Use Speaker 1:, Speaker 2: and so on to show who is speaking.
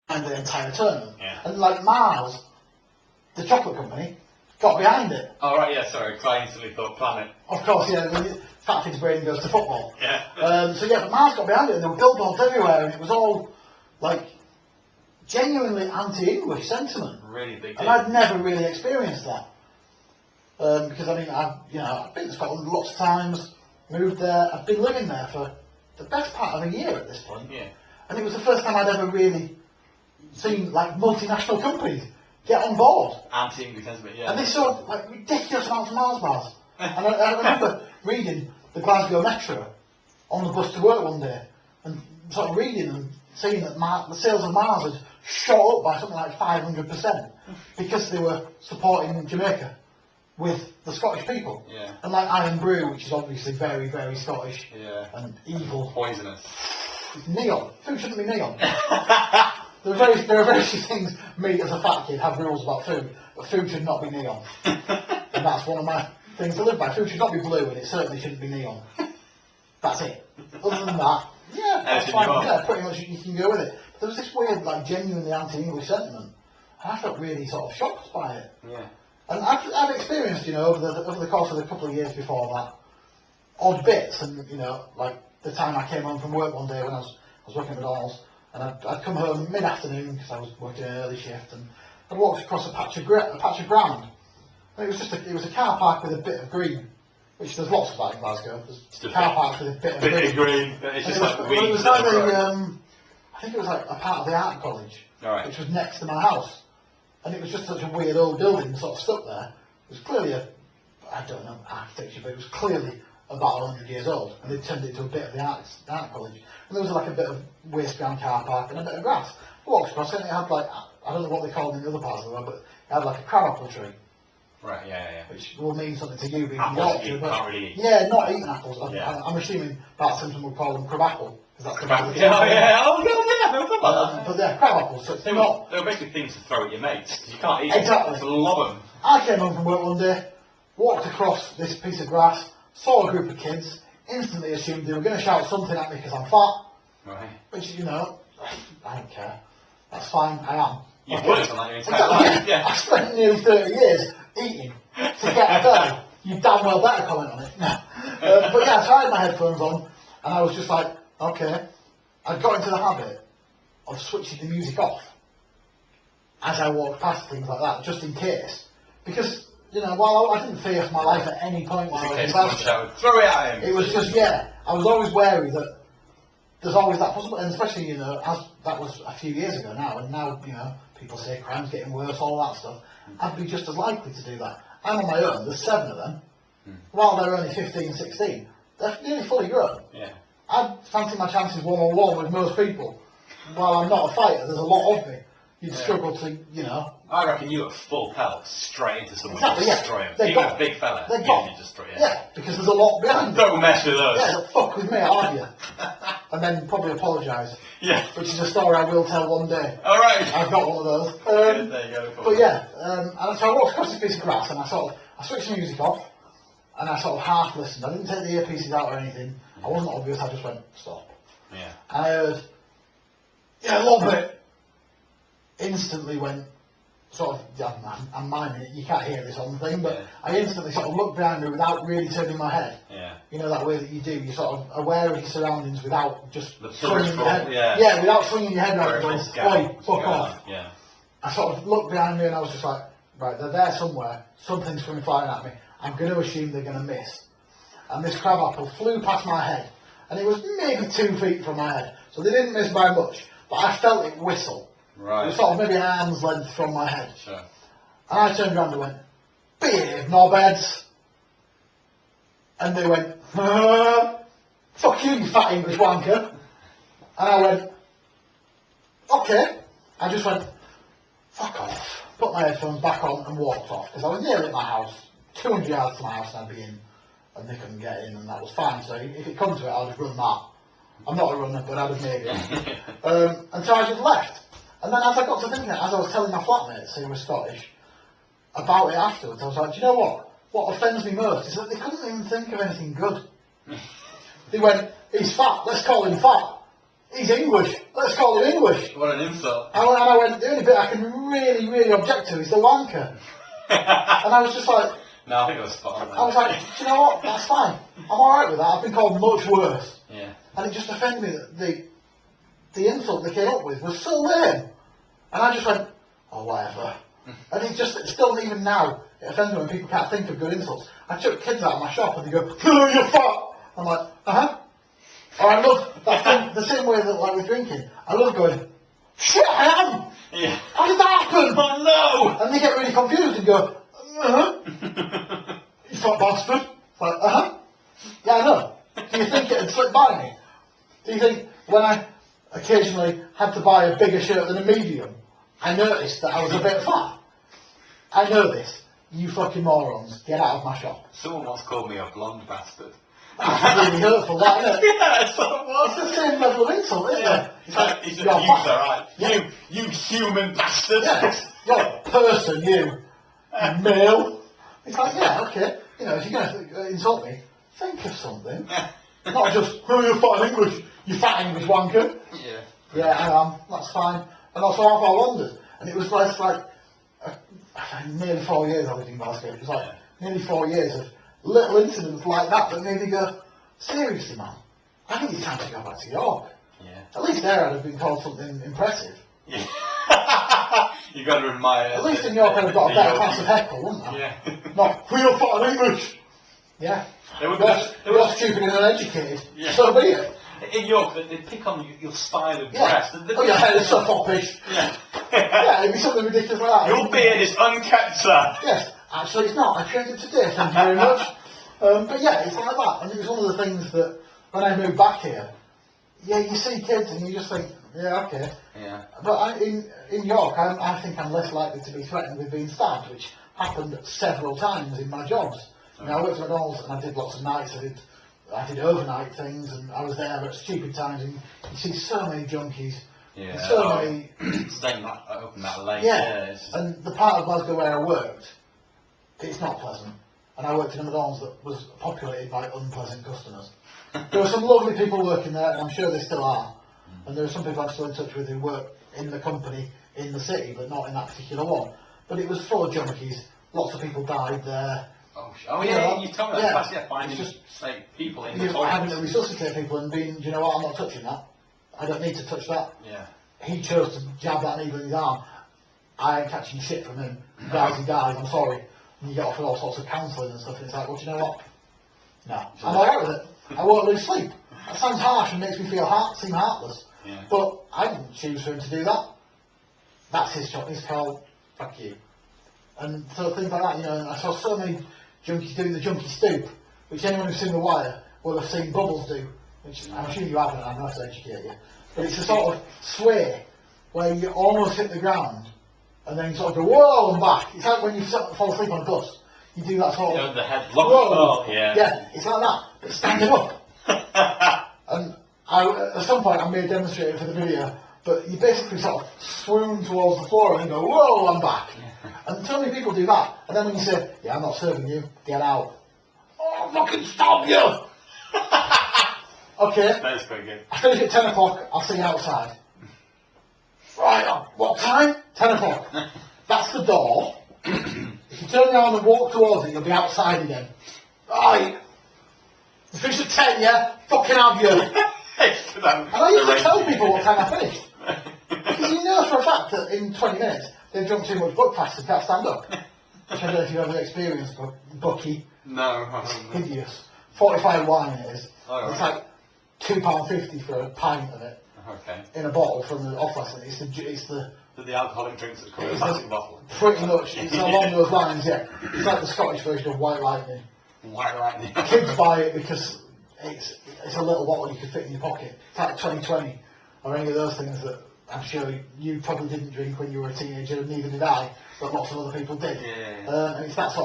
Speaker 1: behind the entire tournament.
Speaker 2: Yeah.
Speaker 1: And like Mars, the chocolate company, got behind it.
Speaker 2: Oh right, yeah, sorry, because I instantly thought Planet.
Speaker 1: Of course, yeah, fat kid's brain goes to football.
Speaker 2: Yeah.
Speaker 1: So yeah, but Mars got behind it, and there were billboards everywhere, and it was all like genuinely anti-English sentiment.
Speaker 2: Really big deal.
Speaker 1: And I'd never really experienced that. Because I mean, I've been to Scotland lots of times, moved there, I've been living there for the best part of a year at this point.
Speaker 2: Yeah.
Speaker 1: And it was the first time I'd ever really seen like multinational companies get on board.
Speaker 2: Anti-English sentiment, yeah.
Speaker 1: And they sold like ridiculous amounts of Mars bars. And I remember reading the Glasgow Metro on the bus to work one day, and sort of reading and seeing that the sales of Mars had shot up by something like 500% because they were supporting Jamaica with the Scottish people.
Speaker 2: Yeah.
Speaker 1: And like Iron Brew, which is obviously very, very Scottish and evil.
Speaker 2: Poisonous.
Speaker 1: Neon. Food shouldn't be neon. There are very few things me as a fat kid have rules about food, but food should not be neon. And that's one of my things to live by. Food should not be blue, and it certainly shouldn't be neon. That's it. Other than that, yeah, that's fine. Yeah, pretty much you can go with it. But there was this weird, like, genuinely anti-English sentiment, and I felt really sort of shocked by it.
Speaker 2: Yeah.
Speaker 1: And I've experienced, you know, over the course of the couple of years before that, odd bits, and you know, like the time I came home from work one day when I was working at McDonald's, and I'd come home mid-afternoon because I was working an early shift, and I walked across a patch of ground, and it was a car park with a bit of green, which there's lots of that in Glasgow. There's car parks with a bit of green.
Speaker 2: It's just like weeds.
Speaker 1: It was like I think it was like a part of the art college, which was next to my house, and it was just such a weird old building sort of stuck there. It was clearly I don't know architecture, but it was clearly about 100 years old, and they turned it into a bit of the art college. And there was like a bit of waste ground car park and a bit of grass. I walked across it, and it had like, I don't know what they call them in the other parts of the world, but it had like a crabapple tree.
Speaker 2: Right, yeah.
Speaker 1: Which will mean something to you being
Speaker 2: apples
Speaker 1: Yorkshire,
Speaker 2: you can't really eat.
Speaker 1: Yeah, not eating apples.
Speaker 2: Yeah.
Speaker 1: I'm assuming Bart Simpson would call them crabapple.
Speaker 2: Oh yeah.
Speaker 1: But yeah, crabapples. So it's
Speaker 2: they
Speaker 1: not.
Speaker 2: They were basically things to throw at your mates, because you can't eat
Speaker 1: Exactly.
Speaker 2: them. So lob them.
Speaker 1: I came home from work one day, walked across this piece of grass, saw a group of kids, instantly assumed they were going to shout something at me because I'm fat.
Speaker 2: Right.
Speaker 1: Which, you know, I don't care. That's fine, I am.
Speaker 2: You've worked on that your entire life.
Speaker 1: Yeah. I spent nearly 30 years eating to get a belly. You damn well better comment on it. No. But yeah, so I had my headphones on, and I was just like, okay. I got into the habit of switching the music off as I walked past things like that, just in case. Because, you know, while I didn't fear for my life at any point while I was in Glasgow,
Speaker 2: throw it at him.
Speaker 1: it was just, yeah, I was always wary that there's always that possibility, and especially, you know, as that was a few years ago now, and now, you know, people say crime's getting worse, all that stuff, I'd be just as likely to do that. I'm on my own, there's 7 of them, while they're only 15, 16, they're nearly fully grown.
Speaker 2: Yeah.
Speaker 1: I'd fancy my chances one-on-one with most people. While I'm not a fighter, there's a lot of me. You'd struggle to, you know.
Speaker 2: I reckon you at full pelt straight into someone,
Speaker 1: Exactly,
Speaker 2: destroy him. Even a big fella, you destroy him.
Speaker 1: Yeah, because there's a lot behind it.
Speaker 2: Don't mess with us.
Speaker 1: Yeah, fuck with me, aren't you? And then probably apologise.
Speaker 2: Yeah.
Speaker 1: Which is a story I will tell one day.
Speaker 2: Alright.
Speaker 1: I've got one of those.
Speaker 2: There you go.
Speaker 1: But yeah, and so I walked across this piece of grass, and I switched the music off, and I sort of half listened. I didn't take the earpieces out or anything. I wasn't obvious, I just went, stop.
Speaker 2: Yeah.
Speaker 1: And I heard, yeah, I love it. Instantly went, sort of, yeah, I'm miming it, you can't hear this on the thing, but I instantly sort of looked behind me without really turning my head.
Speaker 2: Yeah.
Speaker 1: You know that way that you do, you're sort of aware of your surroundings without just swinging your head.
Speaker 2: Yeah,
Speaker 1: without swinging your head around and going, oi, fuck off.
Speaker 2: Yeah.
Speaker 1: I sort of looked behind me and I was just like, right, they're there somewhere, something's coming flying at me, I'm going to assume they're going to miss. And this crabapple flew past my head, and it was maybe 2 feet from my head, so they didn't miss by much, but I felt it whistle.
Speaker 2: Right.
Speaker 1: It was sort of maybe an arm's length from my head.
Speaker 2: Sure.
Speaker 1: And I turned around and went, behave, knobheads. And they went, fuck you, you fat English wanker. And I went, okay. I just went, fuck off. Put my headphones back on and walked off, because I was nearly at my house, 200 yards to my house, and I'd be in, and they couldn't get in, and that was fine. So if it comes to it, I'll just run that. I'm not a runner, but I'd have made it. And so I just left. And then as I got to thinking, as I was telling my flatmates who were Scottish about it afterwards, I was like, do you know what? What offends me most is that they couldn't even think of anything good. They went, he's fat, let's call him fat. he's English. Let's call him English.
Speaker 2: What an insult.
Speaker 1: And I went, the only bit I can really, really object to is the wanker. And I was just like...
Speaker 2: No, I think it was spot on.
Speaker 1: I was like, do you know what? That's fine. I'm alright with that. I've been called much worse.
Speaker 2: Yeah.
Speaker 1: And it just offended me that the insult they came up with was so lame. And I just went, oh, whatever. And it just, still even now, it offends me when people can't think of good insults. I took kids out of my shop and they go, oh, you're fat. I'm like, uh-huh. Or I love, that thing, the same way that like with drinking, I love going, shit, I am.
Speaker 2: Yeah.
Speaker 1: How did that happen?
Speaker 2: Oh, no.
Speaker 1: And they get really confused and go, uh-huh. You fat bastard. It's like, uh-huh. Yeah, I know. Do you think it had slipped by me? Do you think when I occasionally had to buy a bigger shirt than a medium, I noticed that I was a bit fat? I know this. You fucking morons, get out of my shop.
Speaker 2: Someone once called me a blonde bastard.
Speaker 1: That's really hurtful, that, isn't it?
Speaker 2: Yeah, that's what it was.
Speaker 1: It's the same level of insult, isn't it?
Speaker 2: It's like, he's
Speaker 1: you're
Speaker 2: alright.
Speaker 1: Yeah.
Speaker 2: You human bastard.
Speaker 1: Yeah, you're a person, you male. It's like, yeah, okay. You know, if you're going to insult me, think of something. Not just, oh, you're fat English, you fat English wanker.
Speaker 2: Yeah.
Speaker 1: Yeah, I am, that's fine. And also half I wondered. And it was like nearly 4 years I lived in Glasgow. It was like nearly 4 years of little incidents like that made me go, seriously man, I think it's time to go back to York.
Speaker 2: Yeah.
Speaker 1: At least there I'd have been called something impressive.
Speaker 2: Yeah. You got to admire.
Speaker 1: At least in York I'd have got a better class of heckle, wouldn't I?
Speaker 2: Yeah.
Speaker 1: Not, we're fat English. Yeah. You're stupid and uneducated.
Speaker 2: Yeah.
Speaker 1: So be it.
Speaker 2: In York, they pick on your style of
Speaker 1: Yeah.
Speaker 2: dress.
Speaker 1: Oh, your hair is so foppish.
Speaker 2: Yeah.
Speaker 1: Yeah, it'd be something ridiculous like that.
Speaker 2: Your beard is unkept, sir.
Speaker 1: Yes, actually it's not. I trimmed it today, thank you very much. But yeah, it's like that. And it was one of the things that when I moved back here, yeah, you see kids and you just think, yeah, okay.
Speaker 2: Yeah.
Speaker 1: But in York, I think I'm less likely to be threatened with being stabbed, which happened several times in my jobs. You know, I worked at McDonald's and I did lots of nights. I did overnight things, and I was there at stupid times, and you see so many junkies.
Speaker 2: Yeah.
Speaker 1: So many.
Speaker 2: Staying open that late.
Speaker 1: Yeah. And the part of Glasgow where I worked, it's not pleasant. And I worked in a McDonald's that was populated by unpleasant customers. There were some lovely people working there, and I'm sure they still are. And there are some people I'm still in touch with who work in the company in the city, but not in that particular one. But it was full of junkies. Lots of people died there.
Speaker 2: Oh yeah, you told me that. That's finding
Speaker 1: just
Speaker 2: like people in the
Speaker 1: having to resuscitate people and being, do you know what, I'm not touching that. I don't need to touch that.
Speaker 2: Yeah.
Speaker 1: He chose to jab that needle in his arm. I ain't catching shit from him. He dies, I'm sorry. And you get offered all sorts of counselling and stuff, and it's like, well, do you know what? No. I'm alright with it. I won't lose sleep. That sounds harsh and makes me feel seem heartless.
Speaker 2: Yeah.
Speaker 1: But I didn't choose for him to do that. That's his job. His call. Fuck you. And so things like that, you know, and I saw so many junkies doing the junkie stoop, which anyone who's seen The Wire will have seen Bubbles do, which I'm sure you haven't, I'm not to educate you. But it's a sort of sway where you almost hit the ground and then sort of go whoa and back. It's like when you fall asleep on a bus. You do that sort of
Speaker 2: the head
Speaker 1: whoa.
Speaker 2: Yeah.
Speaker 1: Yeah, it's like that, but standing up. And at some point I may demonstrate it for the video, but you basically sort of swoon towards the floor and then go whoa, I'm back. And so many people do that, and then when you say, yeah, I'm not serving you, get out. Oh, I'll fucking stop you! Okay.
Speaker 2: That's pretty good.
Speaker 1: I finish at 10 o'clock, I'll see you outside. Right, what time? 10 o'clock. That's the door. If you turn around and walk towards it, you'll be outside again. Right. You finish at 10, yeah? Fucking have you. And I used to tell people what time I finished. Because you know for a fact that in 20 minutes, they've drunk too much buck fast and can't stand up. Which I don't know if you've ever experienced, but Bucky.
Speaker 2: No.
Speaker 1: It's hideous. 45 wine it is.
Speaker 2: Oh,
Speaker 1: it's
Speaker 2: right.
Speaker 1: like £2.50 for a pint of it.
Speaker 2: Okay.
Speaker 1: In a bottle from the off-licence. It's
Speaker 2: the alcoholic drinks that come in a plastic bottle.
Speaker 1: Pretty much. It's along those lines, yeah. It's like the Scottish version of White Lightning.
Speaker 2: White Lightning.
Speaker 1: Kids buy it because it's a little bottle you can fit in your pocket. It's like 2020 or any of those things that I'm sure you probably didn't drink when you were a teenager, and neither did I, but lots of other people did.
Speaker 2: Yeah.
Speaker 1: And it's that sort